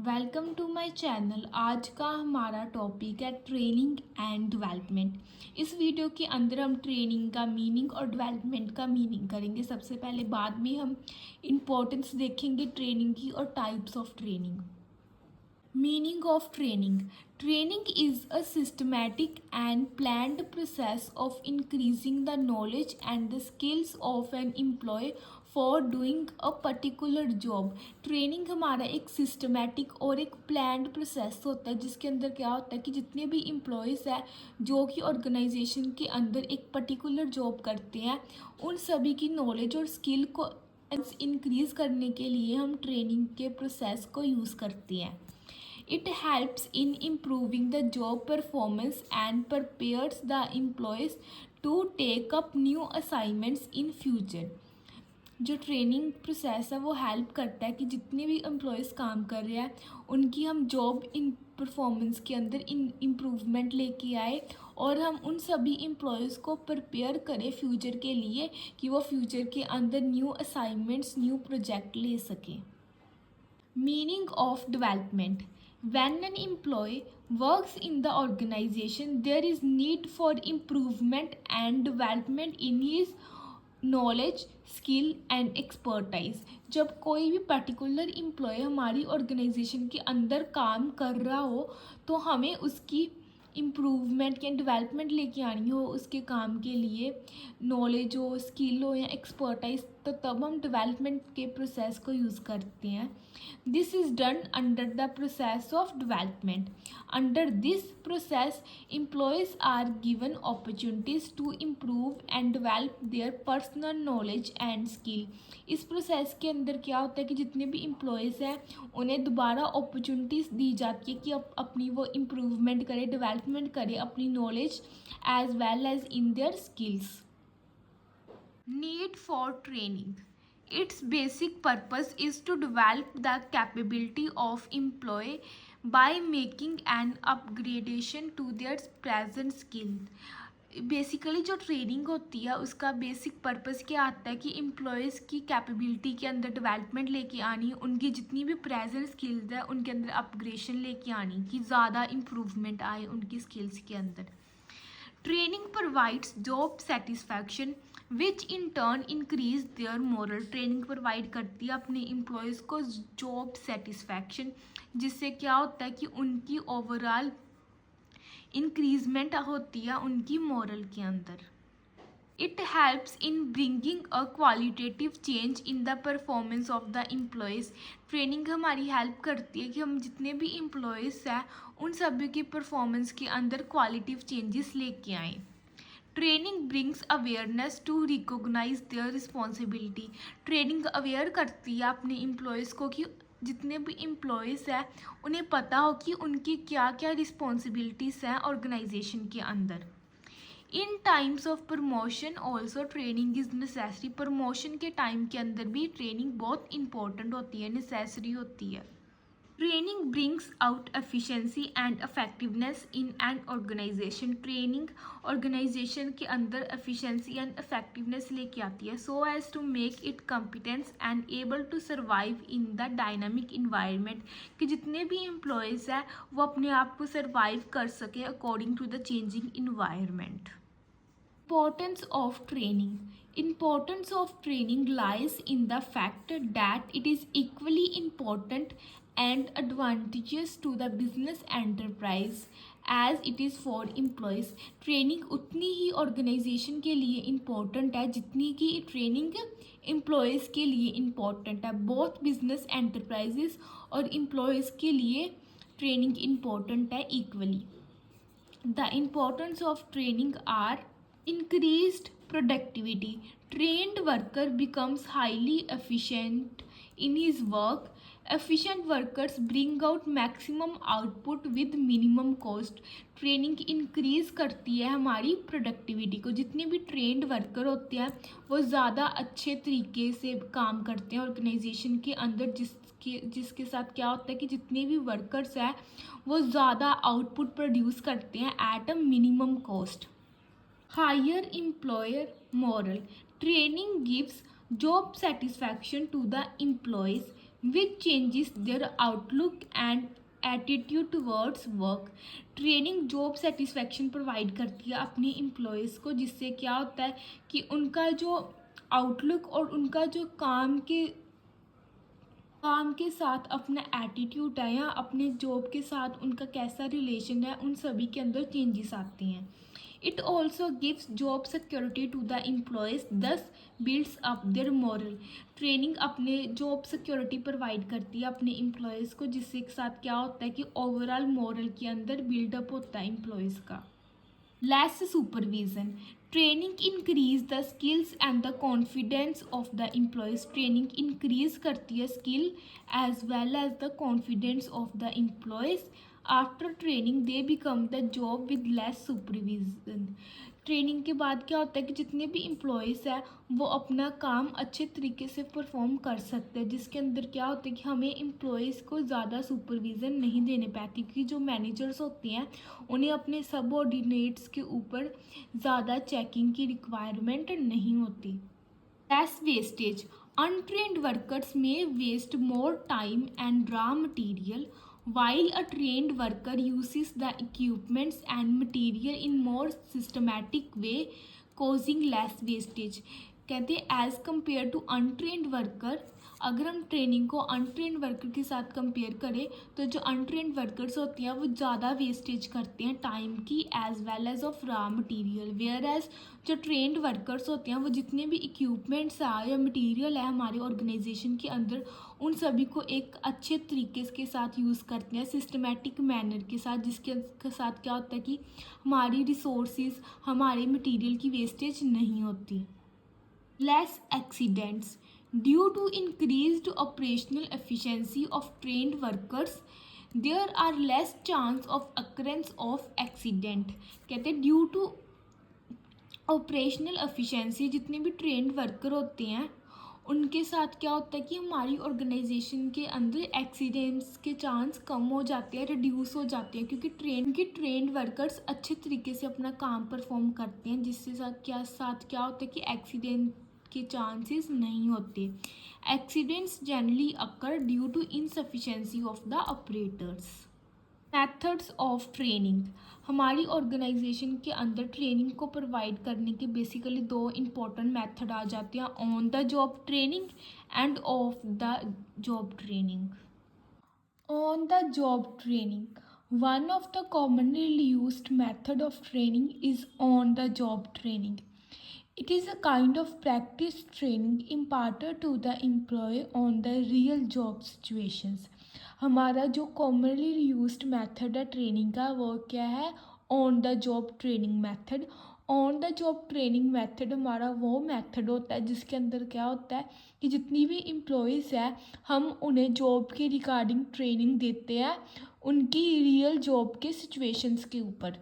Welcome to my channel. आज का हमारा टॉपिक है ट्रेनिंग एंड डेवलपमेंट। इस वीडियो के अंदर हम ट्रेनिंग का मीनिंग और डेवलपमेंट का मीनिंग करेंगे सबसे पहले, बाद में हम इम्पोर्टेंस देखेंगे ट्रेनिंग की और types of training. Meaning of training. Training is a systematic and planned process of increasing the knowledge and the skills of an employee for doing a particular job. Training हमारा एक systematic और एक planned process होता है जिसके अंदर क्या होता है कि जितने भी एम्प्लॉयज़ हैं जो कि ऑर्गेनाइजेशन के अंदर एक पर्टिकुलर जॉब करते हैं, उन सभी की नॉलेज और स्किल को इंक्रीज़ करने के लिए हम ट्रेनिंग के प्रोसेस को यूज़ करते हैं। It helps in improving the job performance and prepares the employees to take up new assignments in future. जो ट्रेनिंग प्रोसेस है वो हेल्प करता है कि जितने भी एम्प्लॉयज़ काम कर रहे हैं उनकी हम जॉब इन परफॉर्मेंस के अंदर इम्प्रूवमेंट लेके आए और हम उन सभी एम्प्लॉयज़ को प्रिपेयर करें फ्यूचर के लिए कि वो फ्यूचर के अंदर न्यू असाइनमेंट्स, न्यू प्रोजेक्ट ले सकें। Meaning of development. When an employee works in the organization, there is need for improvement and development in his knowledge, skill and expertise. जब कोई भी पर्टिकुलर एम्प्लॉय हमारी ऑर्गेनाइजेशन के अंदर काम कर रहा हो तो हमें उसकी इम्प्रूवमेंट या डेवलपमेंट लेके आनी हो, उसके काम के लिए नॉलेज हो, स्किल हो या एक्सपर्टाइज, तो तब हम डेवलपमेंट के प्रोसेस को यूज़ करते हैं। This is done under the process of development. Under this process employees are given opportunities to improve and develop their personal knowledge and skill. इस प्रोसेस के अंदर क्या होता है कि जितने भी एम्प्लॉयज़ हैं उन्हें दोबारा अपॉर्चुनिटीज़ दी जाती है कि अपनी वो इम्प्रूवमेंट करें, डेवलपमेंट करें अपनी knowledge as well as in their skills. Need for training. Its basic purpose is to develop the capability of employee by making an upgradation to their present skill. Basically जो training होती है उसका basic purpose क्या आता है कि employees की capability के अंदर डेवलपमेंट लेके आनी, उनकी जितनी भी प्रेजेंट स्किल्स है उनके अंदर अपग्रेडेशन लेके आनी कि ज़्यादा इम्प्रूवमेंट आए उनकी स्किल्स के अंदर। Training provides job satisfaction which in turn increase their moral. Training provide करती है अपने एम्प्लॉयज़ को जॉब सेटिस्फैक्शन, जिससे क्या होता है कि उनकी ओवरऑल इंक्रीजमेंट होती है उनकी मोरल के अंदर। It helps in bringing a qualitative change in the performance of the employees. Training हमारी हेल्प करती है कि हम जितने भी एम्प्लॉयज़ हैं उन सभी की परफॉर्मेंस के अंदर क्वालिटिव चेंजेस लेके आएँ। Training brings awareness to recognise their responsibility. Training aware करती है अपने एम्प्लॉयज़ को कि जितने भी एम्प्लॉयज़ हैं उन्हें पता हो कि उनकी क्या क्या रिस्पॉन्सिबिलिटीज़ हैं ऑर्गेनाइजेशन के अंदर। In times of promotion also training is necessary. Promotion के टाइम के अंदर भी ट्रेनिंग बहुत इंपॉर्टेंट होती है, नेसेसरी होती है। Training brings out efficiency and effectiveness in an organisation. Training organisation के अंदर एफिशिएंसी एंड इफेक्टिवनेस लेके आती है so as to make it competence and able to survive in the dynamic environment, कि जितने भी एम्प्लॉयज़ हैं वो अपने आप को सर्वाइव कर सके according to the changing environment. Importance of training. Importance of training lies in the fact that it is equally important and advantageous to the business enterprise as it is for employees. Training उतनी ही organisation के लिए important है जितनी कि training employees के लिए important है। Both business enterprises और एम्प्लॉयज़ के लिए ट्रेनिंग इम्पोर्टेंट है equally. The importance of training are increased productivity. Trained worker becomes highly efficient in his work. Efficient workers bring out maximum output with minimum cost. Training increase करती है हमारी productivity को। जितने भी trend worker होते हैं वो ज़्यादा अच्छे तरीके से काम करते हैं ऑर्गेनाइजेशन के अंदर, जिसके साथ क्या होता है कि जितने भी वर्कर्स हैं वो ज़्यादा आउटपुट प्रोड्यूस करते हैं at a minimum cost. Higher employer moral. Training gives job satisfaction to the employees. Which changes their outlook and attitude towards work. Training job satisfaction provide करती है अपने एम्प्लॉयज़ को, जिससे क्या होता है कि उनका जो आउटलुक और उनका जो काम के साथ अपना एटीट्यूड है या अपने जॉब के साथ उनका कैसा रिलेशन है, उन सभी के अंदर चेंजेस आते हैं। It also gives job security to the employees, this builds up their morale. Training अपने जॉब सिक्योरिटी प्रोवाइड करती है अपने एम्प्लॉयज़ को, जिससे के साथ क्या होता है कि ओवरऑल मॉरल के अंदर बिल्डअप होता है एम्प्लॉयज़ का। Less supervision. Training increase the skills and the confidence of the employees. Training increase करती है skill as well as the confidence of the employees. After training they become the job with less supervision. Training के बाद क्या होता है कि जितने भी एम्प्लॉयज़ हैं वो अपना काम अच्छे तरीके से परफॉर्म कर सकते हैं, जिसके अंदर क्या होता है कि हमें एम्प्लॉयज़ को ज़्यादा सुपरविज़न नहीं देने पाती, क्योंकि जो मैनेजर्स होते हैं उन्हें अपने सबऑर्डिनेट्स के ऊपर ज़्यादा चेकिंग की रिक्वायरमेंट नहीं होती। Less wastage. Untrained workers may waste more time and raw material, while a trained worker uses the equipments and material in more systematic way, causing less wastage. कहते हैं as compare to untrained worker, अगर हम training को untrained worker के साथ compare करें तो जो अनट्रेंड वर्कर्स होते हैं वो ज़्यादा वेस्टेज करते हैं टाइम की as well as of raw material, where as जो ट्रेंड वर्कर्स होते हैं वो जितने भी इक्विपमेंट्स है या मटेरियल है हमारे ऑर्गेनाइजेशन के अंदर उन सभी को एक अच्छे तरीके के साथ यूज़ करते हैं, सिस्टमेटिक मैनर के साथ, जिसके साथ क्या होता है कि हमारी रिसोर्सेज हमारे मटेरियल की वेस्टेज नहीं होती। Less accidents. Due to increased operational efficiency of trained workers, there are less chance of occurrence of accident. कहते हैं ड्यू टू ऑपरेशनल एफिशिएंसी, जितने भी ट्रेंड वर्कर होते हैं उनके साथ क्या होता है कि हमारी ऑर्गेनाइजेशन के अंदर एक्सीडेंट्स के चांस कम हो जाते हैं, रिड्यूस हो जाते हैं, क्योंकि ट्रेंड वर्कर्स अच्छे तरीके से अपना काम परफॉर्म करते हैं, जिससे साथ क्या होता है कि एक्सीडेंट के चांसेस नहीं होते। Accidents generally occur due to insufficiency of the operators. Methods of training. हमारी ऑर्गेनाइजेशन के अंदर ट्रेनिंग को प्रोवाइड करने के बेसिकली दो इम्पॉर्टेंट मेथड आ जाते हैं, on the job training end of the job training. On the job training. One of the commonly used method of training is on the job training. It is a kind of practice training imparted to the employee on the real job situations. हमारा जो commonly used method है training का वो क्या है, on the job training method. On the job training method हमारा वो method होता है जिसके अंदर क्या होता है कि जितनी भी एम्प्लॉयज़ है हम उन्हें जॉब के रिगार्डिंग ट्रेनिंग देते हैं उनकी रियल जॉब के सिचुएशंस के ऊपर.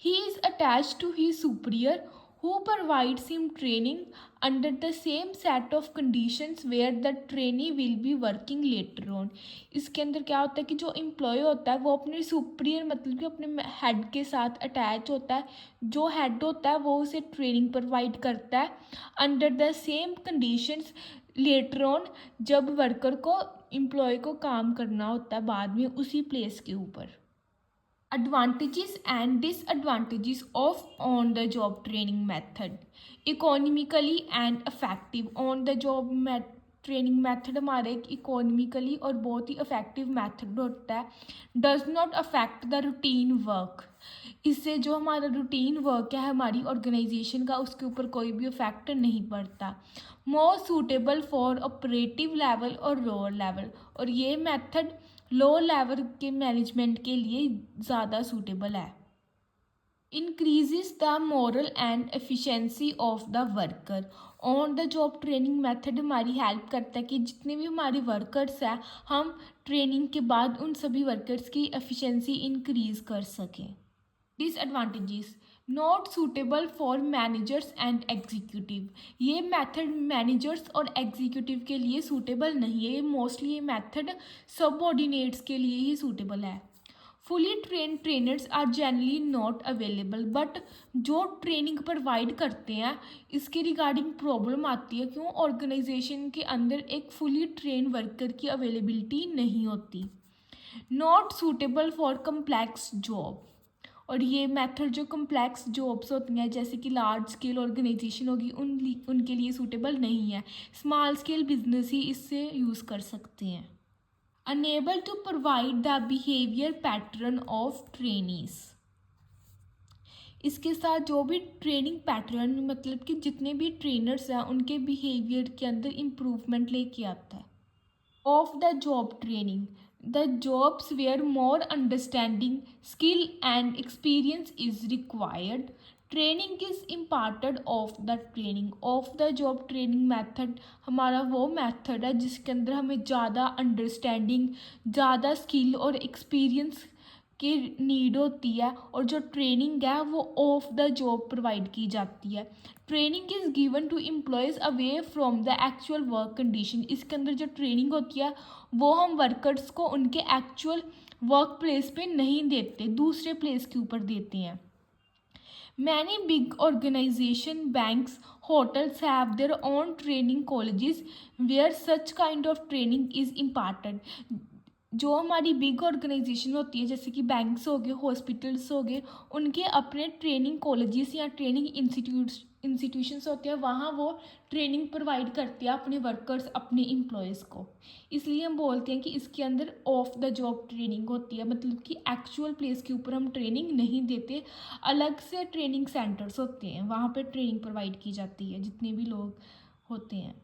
He is attached to he superior who provides him training under the same set of conditions where the trainee will be working later on. इसके अंदर क्या होता है कि जो एम्प्लॉय होता है वो अपने सुपीरियर मतलब कि अपने हेड के साथ अटैच होता है, जो हेड होता है वो उसे ट्रेनिंग प्रोवाइड करता है under the same conditions later on, जब वर्कर को एम्प्लॉय को काम करना होता है बाद में उसी प्लेस के ऊपर. Advantages and disadvantages of on the job training method. Economically and effective. On the job training method हमारे एक इकोनॉमिकली और बहुत ही इफ़ेक्टिव मेथड होता है. Does not affect the routine work. इससे जो हमारा रूटीन वर्क है हमारी ऑर्गेनाइजेशन का उसके ऊपर कोई भी इफेक्ट नहीं पड़ता. मोर सूटेबल फॉर ऑपरेटिव लेवल और लोअर लेवल. और ये मेथड लो लेवल के मैनेजमेंट के लिए ज़्यादा सूटेबल है. Increases the moral and efficiency of the worker. On the job training method हमारी हेल्प करता है कि जितने भी हमारे वर्कर्स हैं हम ट्रेनिंग के बाद उन सभी वर्कर्स की एफिशिएंसी इंक्रीज़ कर सकें. Disadvantages. Not suitable for managers and executive. ये मेथड मैनेजर्स और एग्जीक्यूटिव के लिए सूटेबल नहीं है. ये मोस्टली ये मेथड सबऑर्डिनेट्स के लिए ही सूटेबल है. Fully train trainers are generally not available, but जो ट्रेनिंग प्रोवाइड करते हैं इसके रिगार्डिंग प्रॉब्लम आती है क्यों ऑर्गेनाइजेशन के अंदर एक फुली ट्रेन वर्कर की अवेलेबिलिटी नहीं होती। Not suitable for complex job, और ये मेथड जो कम्प्लेक्स जॉब्स होती हैं जैसे कि लार्ज स्केल ऑर्गेनाइजेशन होगी उनके लिए सूटेबल नहीं है। स्मॉल स्केल बिजनेस ही इससे यूज़ कर सकते हैं। Enable to provide the behaviour pattern of trainees, इसके साथ जो भी ट्रेनिंग पैटर्न मतलब कि जितने भी ट्रेनर्स हैं उनके बिहेवियर के अंदर इम्प्रूवमेंट लेके आता है। Of the job training, the jobs where more understanding, skill and experience is required. Training is imparted of the training. Of the job training method हमारा वो मेथड है जिसके अंदर हमें ज़्यादा अंडरस्टैंडिंग, ज़्यादा स्किल और एक्सपीरियंस की नीड होती है, और जो ट्रेनिंग है वो ऑफ द जॉब प्रोवाइड की जाती है। Training is given to employees away from the actual work condition, इसके अंदर जो ट्रेनिंग होती है वो हम वर्कर्स को उनके एक्चुअल वर्क प्लेस पे नहीं देते, दूसरे प्लेस के ऊपर देते हैं। Many big organisation, banks, hotels have their own training colleges where such kind of training is imparted. जो हमारी बिग ऑर्गेनाइजेशन होती है जैसे कि बैंक्स हो गए, हॉस्पिटल्स हो गए, उनके अपने ट्रेनिंग कॉलेजेस या ट्रेनिंग इंस्टीट्यूशंस होते हैं, वहाँ वो ट्रेनिंग प्रोवाइड करते हैं अपने वर्कर्स, अपने एम्प्लॉयज़ को। इसलिए हम बोलते हैं कि इसके अंदर ऑफ द जॉब ट्रेनिंग होती है, मतलब कि एक्चुअल प्लेस के ऊपर हम ट्रेनिंग नहीं देते, अलग से ट्रेनिंग सेंटर्स होते हैं वहाँ पर ट्रेनिंग प्रोवाइड की जाती है जितने भी लोग होते हैं।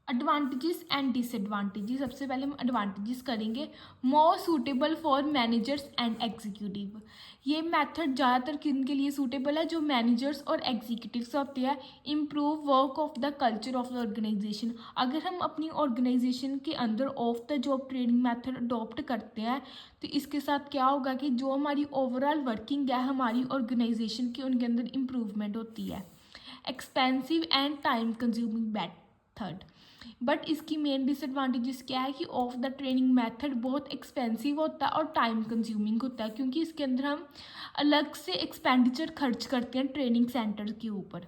एडवांटेजेस एंड डिसएडवांटेजेस, सबसे पहले हम एडवांटेजेस करेंगे। मोर suitable for managers and executive, ये मेथड ज़्यादातर किन के लिए सूटेबल है, जो मैनेजर्स और एग्जीक्यूटिव्स होते हैं। Improve work of the culture of the organisation, अगर हम अपनी ऑर्गेनाइजेशन के अंदर off the job training method adopt करते हैं तो इसके साथ क्या होगा कि जो हमारी ओवरऑल वर्किंग है हमारी ऑर्गेनाइजेशन की, उनके अंदर इम्प्रूवमेंट होती है। Expensive and time consuming method, but इसकी मेन डिसएडवांटेजेस क्या है कि ऑफ द ट्रेनिंग मेथड बहुत एक्सपेंसिव होता है और टाइम कंज्यूमिंग होता है, क्योंकि इसके अंदर हम अलग से एक्सपेंडिचर खर्च करते हैं ट्रेनिंग सेंटर के ऊपर।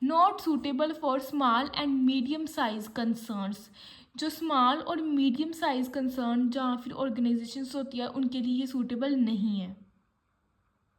Not suitable for small and medium size concerns, जो स्मॉल और मीडियम साइज कंसर्न जहाँ फिर ऑर्गेनाइजेशंस होती है उनके लिए ये सूटेबल नहीं है।